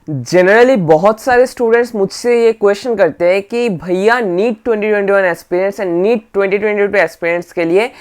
Generally बहुत सारे students मुझसे ये क्वेश्चन करते हैं कि भैया NEET 2021 aspirants and NEET 2022 aspirants के लिए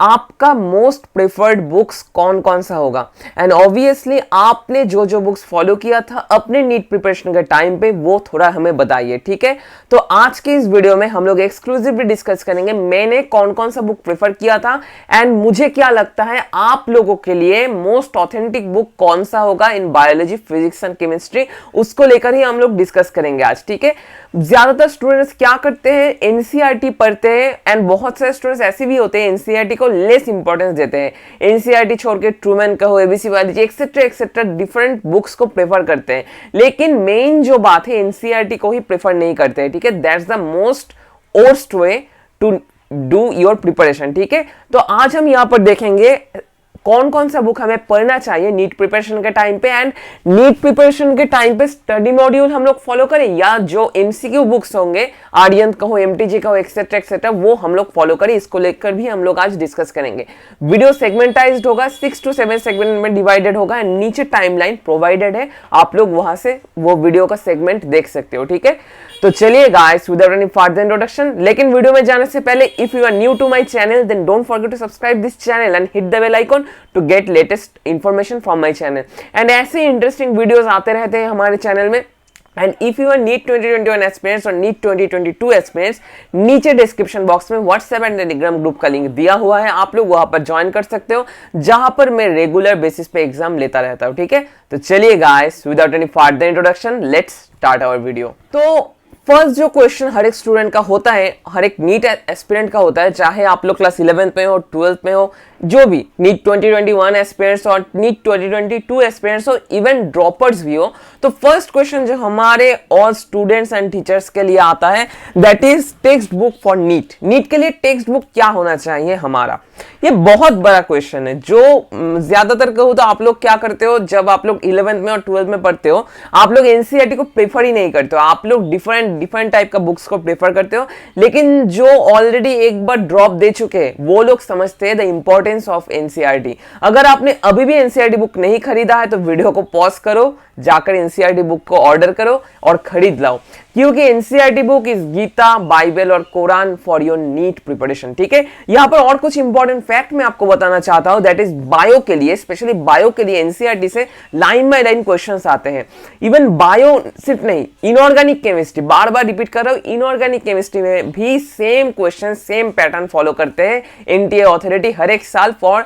आपका मोस्ट प्रेफर्ड बुक्स कौन कौन सा होगा। एंड ऑब्वियसली आपने जो जो बुक्स फॉलो किया था अपने नीट प्रिपरेशन के टाइम पे वो थोड़ा हमें बताइए, ठीक है। तो आज के इस वीडियो में हम लोग एक्सक्लूसिवली डिस्कस करेंगे मैंने कौन कौन सा बुक प्रेफर किया था एंड मुझे क्या लगता है आप लोगों के लिए मोस्ट ऑथेंटिक बुक कौन सा होगा in biology, physics and chemistry, उसको लेकर ही हम लोग डिस्कस करेंगे आज, ठीक है। ज्यादातर स्टूडेंट्स क्या करते हैं, एनसीईआरटी पढ़ते हैं एंड बहुत सारे स्टूडेंट्स ऐसे भी होते हैं एनसीईआरटी को लेस इंपॉर्टेंस देते हैं। एनसीईआरटी छोड़ के ट्रूमैन का हो, ABC biology etcetera etcetera different books को प्रेफर करते हैं, लेकिन मेन जो बात है एनसीईआरटी को ही प्रेफर नहीं करते हैं, ठीक है। That's the most worst way to do your preparation, ठीक है। तो आज हम यहां पर देखेंगे कौन कौन सा बुक हमें पढ़ना चाहिए नीट प्रिपरेशन के टाइम पे एंड नीट प्रिपरेशन के टाइम पे स्टडी मॉड्यूल हम लोग फॉलो करें या जो एमसीक्यू बुक्स होंगे आर्यन का हो, एमटीजी का हो एक्सेट्रा एक्सेट्रा वो हम लोग फॉलो करें। इसको लेकर भी हम लोग आज डिस्कस करेंगे। वीडियो सेगमेंटाइज्ड होगा, 6 to 7 सेगमेंट में डिवाइडेड होगा एंड नीचे टाइमलाइन प्रोवाइडेड है, आप लोग वहां से वो वीडियो का सेगमेंट देख सकते हो, ठीक है। तो चलिए guys without any further introduction, लेकिन वीडियो में जाने से पहले if you are new to my channel then don't forget to subscribe this channel and hit the bell icon to get latest information from my channel. And ऐसे interesting videos आते रहते हैं हमारे चैनल में। And if you are NEET 2021 aspirants और NEET 2022 aspirants, नीचे description box में WhatsApp and Telegram group का लिंक दिया हुआ है, आप लोग वहां पर ज्वाइन कर सकते हो जहां पर मैं रेगुलर बेसिस पे एग्जाम लेता रहता हूं, ठीक है। तो चलिए guys without any further introduction let's start our video. तो फर्स्ट जो क्वेश्चन हर एक स्टूडेंट का होता है, हर एक नीट एस्पिरेंट का होता है, चाहे आप लोग क्लास 11th में हो, 12th में हो, जो भी नीट 2021 एस्पिरेंट्स और नीट 2022 एस्पिरेंट्स हो, इवन ड्रॉपर्स भी हो, तो फर्स्ट क्वेश्चन जो हमारे ऑल स्टूडेंट्स एंड टीचर्स के लिए आता है that is text book for NEET. NEET के लिए टेक्स्ट बुक क्या होना चाहिए हमारा, ये बहुत बड़ा क्वेश्चन है जो ज्यादातर कहूँ तो आप लोग क्या करते हो जब आप लोग 11th में और 12th में पढ़ते हो, आप लोग एनसीईआरटी को प्रेफर ही नहीं करते हो, आप लोग डिफरेंट टाइप का बुक्स को प्रेफर करते हो। लेकिन जो ऑलरेडी एक बार ड्रॉप दे चुके हैं वो लोग समझते हैं द इंपॉर्टेंस ऑफ एनसीईआरटी। अगर आपने अभी भी एनसीईआरटी बुक नहीं खरीदा है तो वीडियो को पॉज करो, जाकर एनसीईआरटी बुक को ऑर्डर करो और खरीद लाओ, क्योंकि NCERT book is Gita, Bible और Quran for your NEET preparation, ठीक है। यहां पर और कुछ इंपॉर्टेंट फैक्ट मैं आपको बताना चाहता हूं, दैट इज बायो के लिए, स्पेशली बायो के लिए एनसीईआरटी से लाइन बाय लाइन क्वेश्चंस आते हैं। इवन बायो सिर्फ नहीं, इनऑर्गेनिक केमिस्ट्री, बार बार रिपीट कर रहा हूं, इनऑर्गेनिक केमिस्ट्री में भी same question same pattern follow करते हैं एनटीए अथॉरिटी हर एक साल फॉर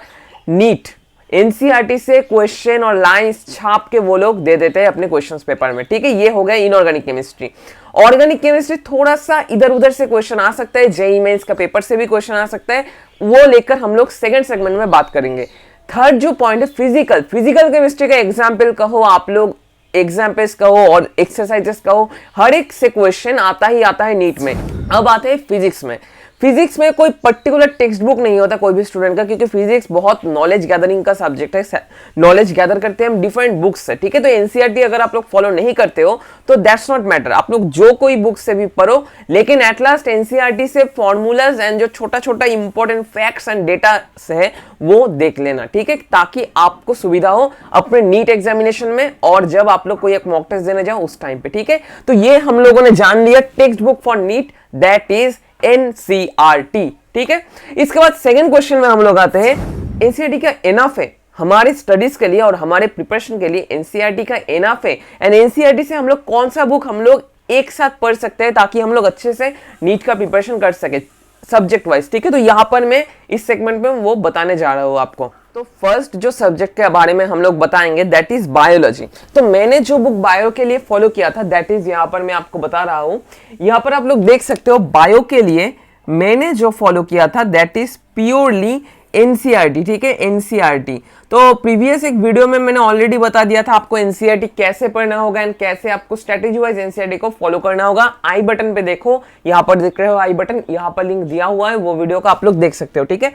नीट। एनसीईआरटी से क्वेश्चन और लाइंस छाप के वो लोग दे देते हैं अपने क्वेश्चंस पेपर में, ठीक है। ये हो गया इनऑर्गेनिक केमिस्ट्री। ऑर्गेनिक केमिस्ट्री थोड़ा सा इधर उधर से क्वेश्चन आ सकता है, जेईई मेंस का पेपर से भी क्वेश्चन आ सकता है, वो लेकर हम लोग सेकंड सेगमेंट में बात करेंगे। थर्ड जो पॉइंट है फिजिकल केमिस्ट्री का एग्जाम्पल कहो, आप लोग एग्जाम्पल्स कहो और एक्सरसाइजेस कहो, हर एक से क्वेश्चन आता ही आता है नीट में। अब आते हैं फिजिक्स में। फिजिक्स में कोई पर्टिकुलर टेक्स्ट बुक नहीं होता कोई भी स्टूडेंट का, क्योंकि फिजिक्स बहुत नॉलेज गैदरिंग का सब्जेक्ट है, नॉलेज गैदर करते हैं हम डिफरेंट बुक्स से, ठीक है। तो एनसीईआरटी अगर आप लोग फॉलो नहीं करते हो तो दैट्स नॉट मैटर, आप लोग जो कोई बुक से भी पढ़ो, लेकिन एट लास्ट एनसीईआरटी से फॉर्मूलाज एंड जो छोटा छोटा इंपॉर्टेंट फैक्ट्स एंड डेटा है वो देख लेना, ठीक है, ताकि आपको सुविधा हो अपने नीट एग्जामिनेशन में और जब आप लोग कोई एक मॉक टेस्ट देने जाओ उस टाइम पे, ठीक है। तो ये हम लोगों ने जान लिया text book for NEET, that is NCERT, ठीक है। इसके बाद सेकंड क्वेश्चन में हम लोग आते हैं एनसीईआरटी का इनफ है हमारे स्टडीज के लिए और हमारे प्रिपरेशन के लिए, एनसीईआरटी का इनफ है एंड एनसीईआरटी से हम लोग कौन सा बुक हम लोग एक साथ पढ़ सकते हैं ताकि हम लोग अच्छे से नीट का प्रिपरेशन कर सके सब्जेक्ट वाइज, ठीक है। तो यहां पर मैं इस सेगमेंट में वो बताने जा रहा हूं आपको। तो फर्स्ट जो सब्जेक्ट के बारे में हम लोग बताएंगे दैट इज बायोलॉजी। तो मैंने जो बुक बायो के लिए फॉलो किया था दैट इज यहां पर मैं आपको बता रहा हूं, यहां पर आप लोग देख सकते हो बायो के लिए मैंने जो फॉलो किया था दैट इज प्योरली एनसीईआरटी, ठीक है, एनसीईआरटी। तो प्रीवियस एक वीडियो में मैंने ऑलरेडी बता दिया था आपको एनसीईआरटी कैसे पढ़ना होगा एंड कैसे आपको स्ट्रेटेजी वाइज एनसीईआरटी को फॉलो करना होगा। आई बटन पे देखो, यहाँ पर दिख रहे हो आई बटन, यहाँ पर लिंक दिया हुआ है, वो वीडियो का आप लोग देख सकते हो, ठीक है।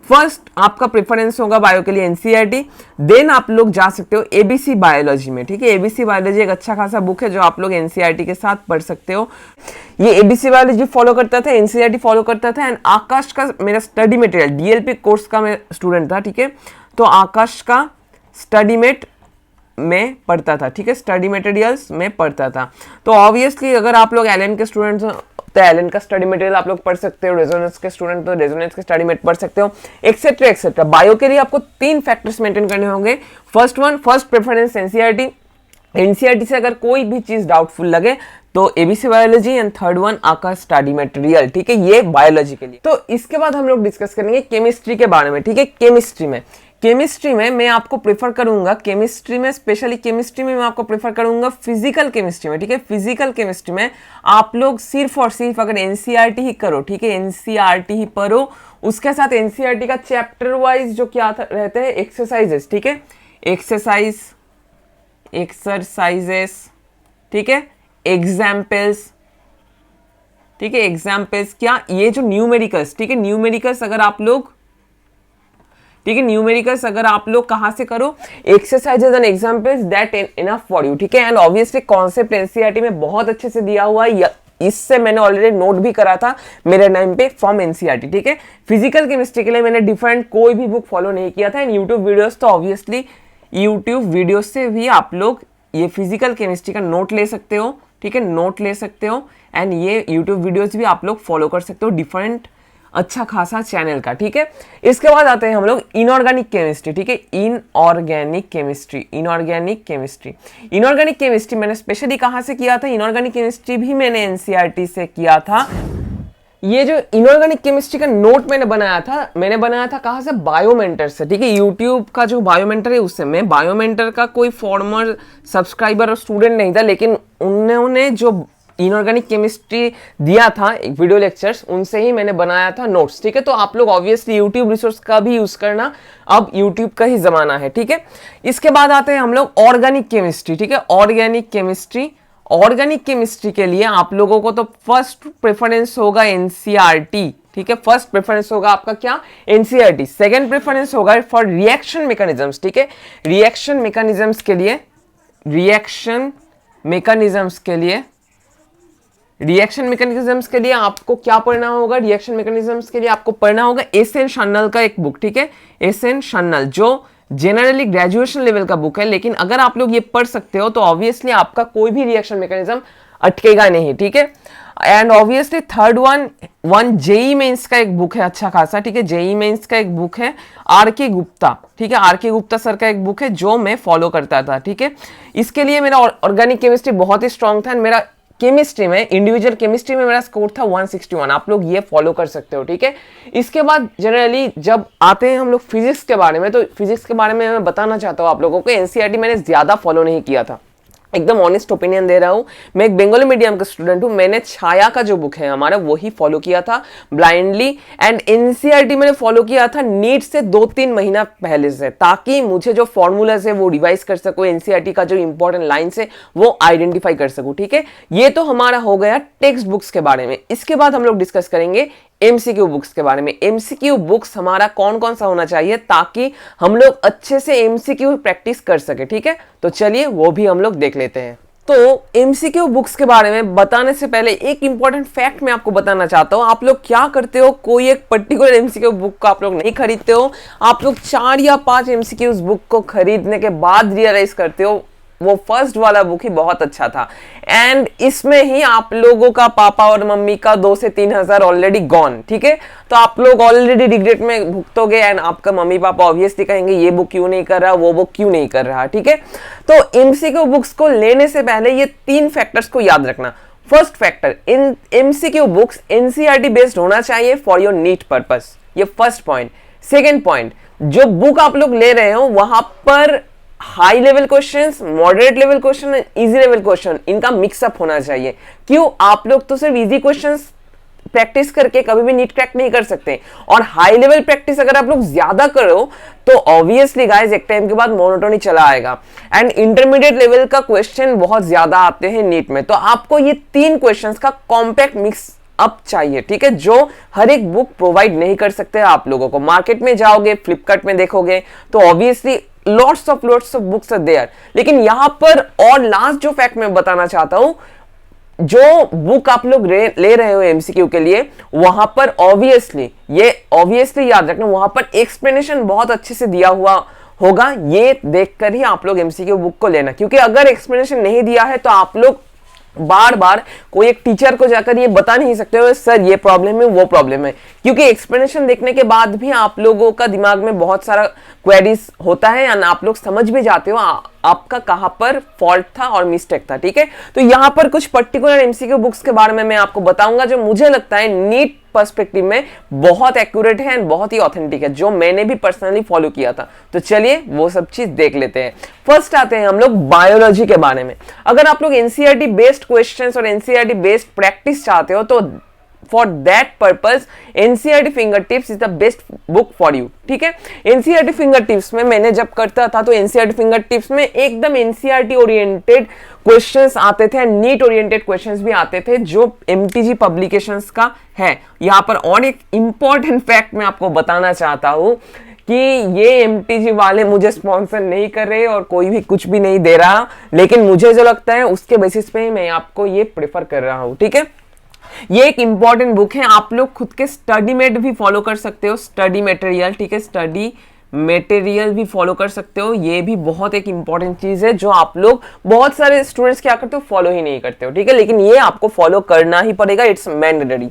फर्स्ट आपका प्रेफरेंस होगा बायो के लिए एनसीईआरटी, देन आप लोग जा सकते हो एबीसी बायोलॉजी में, ठीक है। एबीसी बायोलॉजी एक अच्छा खासा बुक है जो आप लोग एनसीईआरटी के साथ पढ़ सकते हो। ये एबीसी बायोलॉजी फॉलो करता था, एनसीईआरटी फॉलो करता था एंड आकाश का मेरा स्टडी मटेरियल डीएलपी कोर्स का मैं स्टूडेंट था, ठीक है। तो आकाश का स्टडी मेट में पढ़ता था, ठीक है, स्टडी मटेरियल्स में पढ़ता था। तो ऑब्वियसली अगर आप लोग एलन के स्टूडेंट्स हो तो एलन का स्टडी मटेरियल आप लोग पढ़ सकते हो, रेजोनेंस के स्टूडेंट तो रेजोनेंस के स्टडी मटेरियल पढ़ सकते हो, एक्सेट्रा एक्सेट्रा। बायो के लिए आपको 3 फैक्टर्स मेंटेन करने होंगे। फर्स्ट प्रेफरेंस एनसीईआरटी, एनसीईआरटी से अगर कोई भी चीज डाउटफुल लगे तो ABC biology, and third one आपका स्टडी मटेरियल, ठीक है, ये बायोलॉजी के लिए। तो इसके बाद हम लोग डिस्कस करेंगे केमिस्ट्री के बारे में, ठीक है। केमिस्ट्री में मैं आपको प्रेफर करूंगा, केमिस्ट्री में स्पेशली केमिस्ट्री में मैं आपको प्रेफर करूंगा फिजिकल केमिस्ट्री में, ठीक है। फिजिकल केमिस्ट्री में आप लोग सिर्फ और सिर्फ अगर एनसीईआरटी ही करो, ठीक है, एनसीईआरटी ही पढ़ो, उसके साथ एनसीईआरटी का चैप्टर वाइज जो क्या रहते हैं एक्सरसाइजेस, ठीक है, एक्सरसाइजेस, ठीक है, एग्जाम्पल्स, ठीक है, एग्जाम्पल्स क्या, ये जो न्यूमेरिकल्स, ठीक है, न्यूमेरिकल्स अगर आप लोग, ठीक है, न्यूमेरिकल्स अगर आप लोग कहां से करो, exercises and examples, that enough for you, ठीक है। एंड ऑब्वियसली कॉन्सेप्ट एनसीईआरटी में बहुत अच्छे से दिया हुआ है, इससे मैंने ऑलरेडी नोट भी करा था मेरे टाइम पे फ्रॉम एनसीईआरटी, ठीक है। फिजिकल केमिस्ट्री के लिए मैंने डिफरेंट कोई भी बुक फॉलो नहीं किया था। एंड यूट्यूब वीडियोस तो ऑब्वियसली यूट्यूब वीडियो से भी आप लोग ये फिजिकल केमिस्ट्री का नोट ले सकते हो, ठीक है, नोट ले सकते हो। एंड ये यूट्यूब वीडियोस भी आप लोग फॉलो कर सकते हो डिफरेंट अच्छा खासा चैनल का, ठीक है। इसके बाद आते हैं हम लोग इनऑर्गेनिक केमिस्ट्री, ठीक है, इनऑर्गेनिक केमिस्ट्री मैंने स्पेशली कहां से किया था, इनऑर्गेनिक केमिस्ट्री भी मैंने एनसीईआरटी से किया था। ये जो इनऑर्गेनिक केमिस्ट्री का नोट मैंने बनाया था कहां से, बायोमेंटर से, ठीक है। यूट्यूब का जो बायोमेंटर है उससे, मैं बायोमेंटर का कोई फॉर्मर सब्सक्राइबर और स्टूडेंट नहीं था, लेकिन उन्होंने जो इनऑर्गेनिक केमिस्ट्री दिया था एक वीडियो लेक्चर्स, उनसे ही मैंने बनाया था नोट्स, ठीक है। तो आप लोग ऑब्वियसली यूट्यूब रिसोर्स का भी यूज करना, अब यूट्यूब का ही जमाना है, ठीक है। इसके बाद आते हैं हम लोग ऑर्गेनिक केमिस्ट्री, ठीक है, ऑर्गेनिक केमिस्ट्री के लिए आप लोगों को तो फर्स्ट प्रेफरेंस होगा एनसीईआरटी, ठीक है, फर्स्ट प्रेफरेंस होगा आपका क्या, एनसीईआरटी। सेकंड प्रेफरेंस होगा फॉर रिएक्शन मैकेनिज्म्स, ठीक है, रिएक्शन मैकेनिज्म्स के लिए आपको क्या पढ़ना होगा, रिएक्शन मैकेनिज्म्स के लिए आपको पढ़ना होगा एस.एन. शन्नल का एक बुक, ठीक है, एस.एन. शन्नल, जो जनरली ग्रेजुएशन लेवल का बुक है, लेकिन अगर आप लोग ये पढ़ सकते हो तो ऑब्वियसली आपका कोई भी रिएक्शन मैकेनिज्म अटकेगा नहीं, ठीक है। And obviously third one JEE mains का एक बुक है अच्छा खासा, ठीक है, जेई मेंस का एक बुक है आर.के. गुप्ता, ठीक है, आर.के. गुप्ता सर का एक बुक है जो मैं फॉलो करता था, ठीक है। इसके लिए मेरा ऑर्गेनिक केमिस्ट्री बहुत ही स्ट्रांग था, मेरा केमिस्ट्री में, इंडिविजुअल केमिस्ट्री में मेरा स्कोर था 161, आप लोग ये फॉलो कर सकते हो, ठीक है। इसके बाद जनरली जब आते हैं हम लोग फिजिक्स के बारे में, तो फिजिक्स के बारे में मैं बताना चाहता हूँ आप लोगों को, एनसीईआरटी मैंने ज्यादा फॉलो नहीं किया था, एकदम ऑनेस्ट ओपिनियन दे रहा हूं। मैं एक बंगाली मीडियम का स्टूडेंट हूं, मैंने छाया का जो बुक है हमारा वही फॉलो किया था ब्लाइंडली। एंड एनसीईआरटी मैंने फॉलो किया था नीट से 2-3 महीना पहले से, ताकि मुझे जो फॉर्मूलाज है वो रिवाइज कर सकूं, एनसीईआरटी का जो इंपॉर्टेंट लाइन्स है वो आइडेंटिफाई कर सकूं, ठीक है। ये तो हमारा हो गया टेक्स्ट बुक्स के बारे में। इसके बाद हम लोग डिस्कस करेंगे एमसीक्यू बुक्स के बारे में। एमसीक्यू बुक्स हमारा कौन कौन सा होना चाहिए ताकि हम लोग अच्छे से एमसीक्यू प्रैक्टिस कर सके, ठीक है। तो चलिए वो भी हम लोग देख लेते हैं। तो एमसीक्यू बुक्स के बारे में बताने से पहले एक इंपॉर्टेंट फैक्ट मैं आपको बताना चाहता हूं। आप लोग क्या करते हो, कोई एक पर्टिकुलर एमसीक्यू बुक को आप लोग नहीं खरीदते हो, आप लोग 4 या 5 एमसीक्यू बुक को खरीदने के बाद रियलाइज करते हो वो फर्स्ट वाला बुक ही बहुत अच्छा था, एंड इसमें ही आप लोगों का पापा और मम्मी का 2 से 3 हजार ऑलरेडी गॉन, ठीक है। तो आप लोग ऑलरेडी रिग्रेट में भुगतोगे, एंड आपका मम्मी पापा ऑब्वियसली कहेंगे ये बुक क्यों नहीं कर रहा, वो बुक क्यों नहीं कर रहा, ठीक है। तो एमसीक्यू बुक्स को लेने से पहले ये 3 फैक्टर्स को याद रखना। फर्स्ट फैक्टर, इन एमसीक्यू बुक्स एनसीईआरटी बेस्ड होना चाहिए फॉर योर नीट पर्पस, ये फर्स्ट पॉइंट। सेकेंड पॉइंट, जो बुक आप लोग ले रहे हो वहां पर high level questions, moderate level question, easy level question, इनका मिक्सअप होना चाहिए। क्यों, आप लोग तो सिर्फ इजी क्वेश्चंस प्रैक्टिस करके कभी भी नीट क्रैक नहीं कर सकते, और हाई लेवल प्रैक्टिस अगर आप लोग ज्यादा करो तो ऑब्वियसली गाइस एक टाइम के बाद मोनोटोनी चला आएगा। एंड इंटरमीडिएट लेवल का क्वेश्चन बहुत ज्यादा आते हैं नीट में, तो आपको ये 3 क्वेश्चंस का कॉम्पैक्ट मिक्स अप चाहिए, ठीक है, जो हर एक बुक प्रोवाइड नहीं कर सकते आप लोगों को। मार्केट में जाओगे, फ्लिपकार्ट में देखोगे तो obviously lots of books are there, लेकिन यहां पर और लास्ट जो फैक्ट मैं बताना चाहता हूं, जो बुक आप लोग ले रहे हो एमसीक्यू के लिए, वहां पर ऑब्वियसली याद रखना, वहां पर एक्सप्लेनेशन बहुत अच्छे से दिया हुआ होगा, ये देखकर ही आप लोग एमसीक्यू बुक को लेना। क्योंकि अगर एक्सप्लेनेशन नहीं दिया है तो आप लोग बार बार कोई एक टीचर को जाकर ये बता नहीं सकते हो सर ये प्रॉब्लम है वो प्रॉब्लम है, क्योंकि एक्सप्लेनेशन देखने के बाद भी आप लोगों का दिमाग में बहुत सारा क्वेरीज होता है और आप लोग समझ भी जाते हो आपका कहां पर फॉल्ट था और मिस्टेक था। ठीक है, तो यहां पर कुछ पर्टिकुलर एमसीक्यू बुक्स के बारे में मैं आपको बताऊंगा जो मुझे लगता है नीट पर्सपेक्टिव में बहुत एक्यूरेट है एंड बहुत ही ऑथेंटिक है, जो मैंने भी पर्सनली फॉलो किया था। तो चलिए वो सब चीज देख लेते हैं। फर्स्ट आते हैं हम लोग बायोलॉजी के बारे में। अगर आप लोग एनसीईआरटी बेस्ड क्वेश्चंस और एनसीईआरटी बेस्ड प्रैक्टिस चाहते हो तो for that purpose NCERT finger tips is the best book for you. ठीक है, एनसीईआरटी फिंगर टिप्स में मैंने जब करता था तो एनसीईआरटी फिंगर टिप्स में एकदम एनसीईआरटी ओरिएंटेड क्वेश्चंस आते थे, नीट ओरिएंटेड क्वेश्चंस भी आते थे जो एमटीजी पब्लिकेशंस का है। यहां पर और एक इंपॉर्टेंट फैक्ट मैं आपको बताना चाहता हूं कि ये एमटीजी वाले मुझे स्पॉन्सर नहीं कर रहे और कोई भी कुछ भी नहीं दे रहा, लेकिन मुझे जो लगता है उसके बेसिस पे मैं आपको ये प्रेफर कर रहा हूं। ठीक है, ये एक इंपॉर्टेंट बुक है, आप लोग खुद के स्टडी मेट भी फॉलो कर सकते हो, स्टडी मटेरियल। ठीक है, स्टडी मटेरियल भी फॉलो कर सकते हो, ये भी बहुत एक इंपॉर्टेंट चीज है जो आप लोग बहुत सारे स्टूडेंट्स क्या करते हो फॉलो ही नहीं करते हो। ठीक है, लेकिन ये आपको फॉलो करना ही पड़ेगा, इट्स मैंडेटरी।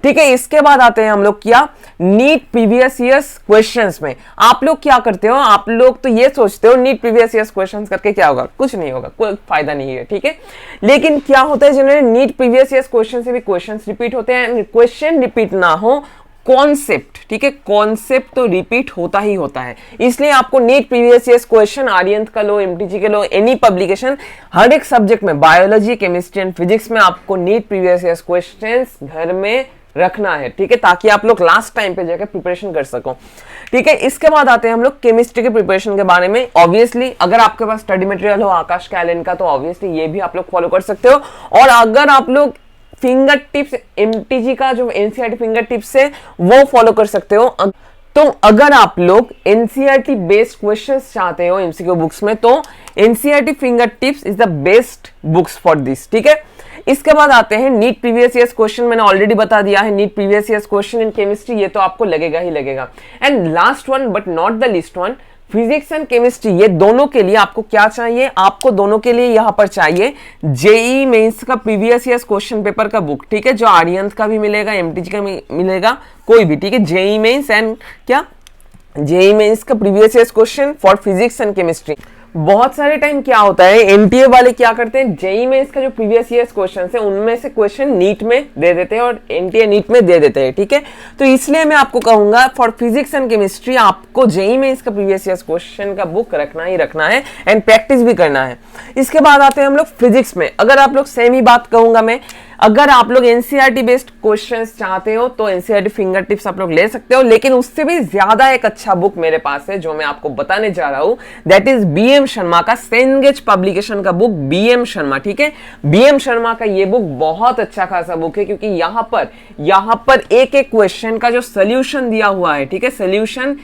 ठीक है, इसके बाद आते हैं हम लोग क्या नीट प्रीवियस ईयर्स क्वेश्चंस में। आप लोग क्या करते हो, आप लोग तो ये सोचते हो नीट प्रीवियस ईयर्स क्वेश्चंस करके क्या होगा, कुछ नहीं होगा, कोई फायदा नहीं है। ठीक है, लेकिन क्या होता है generally NEET previous years question से भी क्वेश्चंस रिपीट होते हैं। क्वेश्चन रिपीट ना हो, कॉन्सेप्ट, ठीक है, कॉन्सेप्ट तो रिपीट होता ही होता है। इसलिए आपको नीट प्रीवियस ईयर्स क्वेश्चन आर्यंत का लो, एमटीजी के लो, एनी पब्लिकेशन, हर एक सब्जेक्ट में बायोलॉजी, केमिस्ट्री एंड फिजिक्स में आपको नीट प्रीवियस ईयर्स क्वेश्चंस घर में रखना है। ठीक है, ताकि आप लोग लास्ट टाइम पे जाकर प्रिपरेशन कर सको। ठीक है, इसके बाद आते हैं हम लोग केमिस्ट्री के प्रिपरेशन के बारे में। ऑब्वियसली अगर आपके पास स्टडी मटेरियल हो आकाश कैलेंडर का तो ऑब्वियसली ये भी आप लोग फॉलो कर सकते हो। और अगर आप लोग फिंगर टिप्स एमटीजी का जो एनसीईआरटी फिंगर टिप्स है वो फॉलो कर सकते हो। तो अगर आप लोग एनसीईआरटी बेस्ड क्वेश्चंस चाहते हो एमसीक्यू बुक्स में तो NCERT finger tips is the best books for this. ठीक है, इसके बाद आते हैं नीट प्रीवियस ईयर्स क्वेश्चन। मैंने ऑलरेडी बता दिया है NEET previous years question in chemistry, ये तो आपको लगेगा ही लगेगा। And last one but not the least one, physics and chemistry, ये दोनों के लिए आपको क्या चाहिए, आपको दोनों के लिए यहां पर चाहिए जेईई मेंस का प्रीवियस ईयर्स क्वेश्चन पेपर का बुक। ठीक है, जो आर्यंत का भी मिलेगा, एमटीजी का मिलेगा, कोई भी। ठीक है, जेईई मेंस एंड क्या जेईई मेंस का previous years question for physics and chemistry. बहुत सारे टाइम क्या होता है एनटीए वाले क्या करते हैं, जेईई में इसका जो प्रीवियस ईयर्स क्वेश्चन है उनमें से क्वेश्चन नीट में दे देते हैं और एनटीए नीट में दे देते हैं। ठीक है, तो इसलिए मैं आपको कहूंगा फॉर फिजिक्स एंड केमिस्ट्री आपको जेईई में इसका प्रीवियस ईयर्स क्वेश्चन का बुक रखना ही रखना है एंड प्रैक्टिस भी करना है। इसके बाद आते हैं हम लोग फिजिक्स में। अगर आप लोग सेम ही बात कहूंगा मैं, अगर आप लोग एनसीईआरटी बेस्ड क्वेश्चंस चाहते हो तो एनसीईआरटी फिंगर टिप्स आप लोग ले सकते हो, लेकिन उससे भी ज्यादा एक अच्छा बुक मेरे पास है जो मैं आपको बताने जा रहा हूं, दैट इज बीएम शर्मा का सेनगेज पब्लिकेशन का बुक बीएम शर्मा। ठीक है, बीएम शर्मा का ये बुक बहुत अच्छा खासा बुक है क्योंकि यहां पर एक एक क्वेश्चन का जो सोल्यूशन दिया हुआ है, ठीक है, सोल्यूशन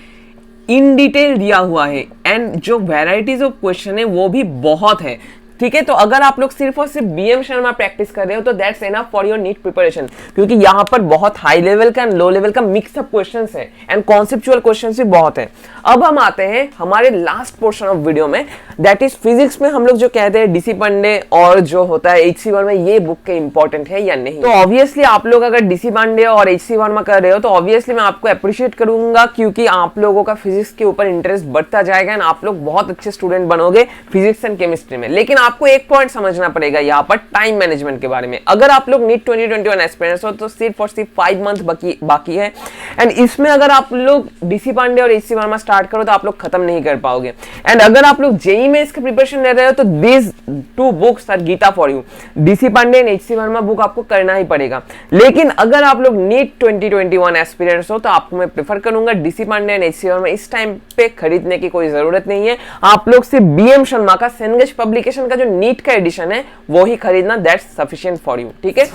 इन डिटेल दिया हुआ है एंड जो वैरायटीज ऑफ क्वेश्चन है वो भी बहुत है। ठीक है, तो अगर आप लोग सिर्फ और सिर्फ बीएम शर्मा प्रैक्टिस कर रहे हो तो that's enough for your NEET preparation, क्योंकि यहां पर बहुत हाई लेवल का एंड लो लेवल का मिक्स अप क्वेश्चंस है एंड कॉन्सेप्चुअल क्वेश्चंस भी बहुत है। अब हम आते हैं हमारे लास्ट पोर्शन ऑफ वीडियो में, दैट इज फिजिक्स में हम लोग जो कहते हैं डीसी पांडे और जो होता है एचसी वर्मा, ये बुक के इंपॉर्टेंट है या नहीं। तो ऑब्वियसली आप लोग अगर डीसी पांडे और एचसी वर्मा कर रहे हो तो ऑब्वियसली मैं आपको अप्रिशिएट करूंगा क्योंकि आप लोगों का फिजिक्स के ऊपर इंटरेस्ट बढ़ता जाएगा एंड आप लोग बहुत अच्छे स्टूडेंट बनोगे फिजिक्स एंड केमिस्ट्री में। लेकिन आपको एक पॉइंट समझना पड़ेगा यहाँ पर टाइम मैनेजमेंट के बारे में। अगर आप लोग नीट 2021 एस्पिरेंट्स हो तो सिर्फ और सिर्फ 5 मंथ बाकी है एंड इसमें अगर आप लोग डीसी पांडे और एचसी वर्मा स्टार्ट करो तो आप लोग खत्म नहीं कर पाओगे। एंड अगर आप लोग जेईई में इसका प्रिपरेशन ले रहे हो तो these 2 books are Gita for you, DC Pandey and HC Verma book आपको करना ही पड़ेगा। लेकिन अगर आप लोग नीट 2021 एस्पिरेंट्स हो तो आपको मैं प्रेफर करूंगा DC Pandey and HC Verma इस टाइम पे खरीदने की कोई जरूरत नहीं है। आप लोग सिर्फ बीएम शर्मा का सेनगेज पब्लिकेशन का जो नीट का एडिशन है वो ही खरीदना, दैट्स सफिशिएंट फॉर यू। ठीक है,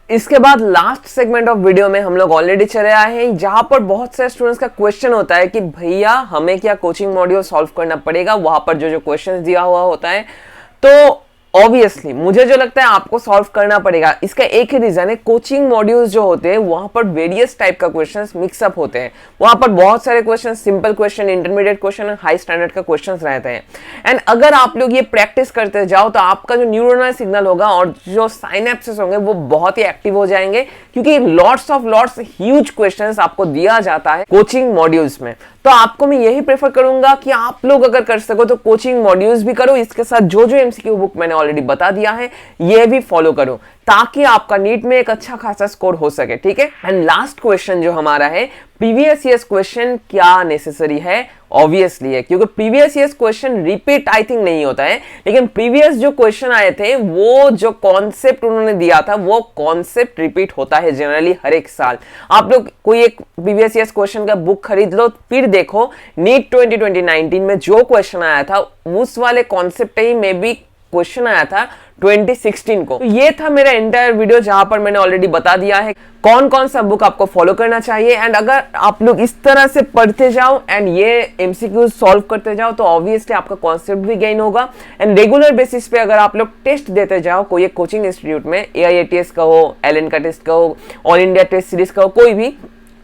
इसके बाद लास्ट सेगमेंट ऑफ वीडियो में हम लोग ऑलरेडी चले आए हैं जहां पर बहुत सारे स्टूडेंट्स का क्वेश्चन होता है कि भैया हमें क्या कोचिंग मॉड्यूल सॉल्व करना पड़ेगा, वहां पर जो क्वेश्चंस दिया हुआ होता है। तो ऑब्वियसली मुझे जो लगता है आपको सॉल्व करना पड़ेगा। इसका एक ही रीजन है, कोचिंग मॉड्यूल्स जो होते हैं वहां पर वेरियस टाइप का क्वेश्चंस मिक्सअप होते हैं। वहां पर बहुत सारे question, simple question, intermediate question, high standard का क्वेश्चंस रहते हैं। एंड अगर आप लोग ये प्रैक्टिस करते जाओ तो आपका जो न्यूरोनल सिग्नल होगा और जो साइनेप्सेस होंगे वो बहुत ही एक्टिव हो जाएंगे, क्योंकि लॉट्स ह्यूज क्वेश्चंस आपको दिया जाता है कोचिंग मॉड्यूल्स में। तो आपको मैं यही प्रेफर करूंगा कि आप लोग अगर कर सको तो कोचिंग मॉड्यूल्स भी करो, इसके साथ जो एमसीक्यू बुक मैंने ऑलरेडी बता दिया है ये भी फॉलो करो, ताकि आपका नीट में एक अच्छा खासा स्कोर हो सके। ठीक है। एंड लास्ट क्वेश्चन जो हमारा है, प्रीवियस ईयर्स क्वेश्चन क्या नेसेसरी है? ऑब्वियसली है, क्योंकि previous years question repeat I think नहीं होता है, लेकिन प्रीवियस जो क्वेश्चन आए थे वो जो कॉन्सेप्ट उन्होंने दिया था वो कॉन्सेप्ट रिपीट होता है जनरली हर एक साल। आप लोग कोई एक प्रीवियस ईयर्स क्वेश्चन का बुक खरीद लो, फिर देखो नीट 2019 में जो क्वेश्चन आया था उस वाले कॉन्सेप्ट ही में भी क्वेश्चन आया था 2016 को। तो ये था मेरा एंटायर वीडियो, जहां पर मैंने ऑलरेडी बता दिया है कौन कौन सा बुक आपको फॉलो करना चाहिए। एंड अगर आप लोग इस तरह से पढ़ते जाओ एंड ये एमसीक्यू सॉल्व करते जाओ तो ऑब्वियसली आपका कॉन्सेप्ट भी गेन होगा। एंड रेगुलर बेसिस पे अगर आप लोग टेस्ट देते जाओ कोई एक कोचिंग इंस्टीट्यूट में, AIATS का हो, एलन का टेस्ट का हो, ऑल इंडिया टेस्ट सीरीज का हो, कोई भी,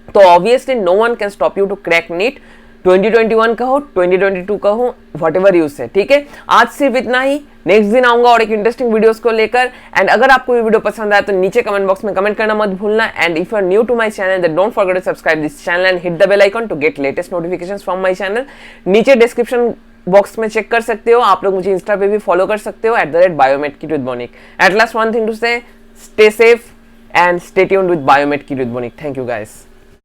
तो obviously no one can stop you to crack NEET. 2021 का हो, 2022 का हो, व्हाटएवर यूज है। ठीक है, आज सिर्फ इतना ही। नेक्स्ट दिन आऊंगा और एक इंटरेस्टिंग वीडियोस को लेकर। एंड अगर आपको ये वीडियो पसंद आया तो नीचे कमेंट बॉक्स में कमेंट करना मत भूलना। And if you are new to my channel then don't forget to subscribe this channel and hit the bell icon to get latest notifications from my channel. नीचे description box में check कर सकते हो। आप लोग मुझे इंस्टा पे भी फॉलो कर सकते हो @biomed with Bonik। At last one thing to say, stay safe and stay tuned with Biomed with Bonik। Thank you guys।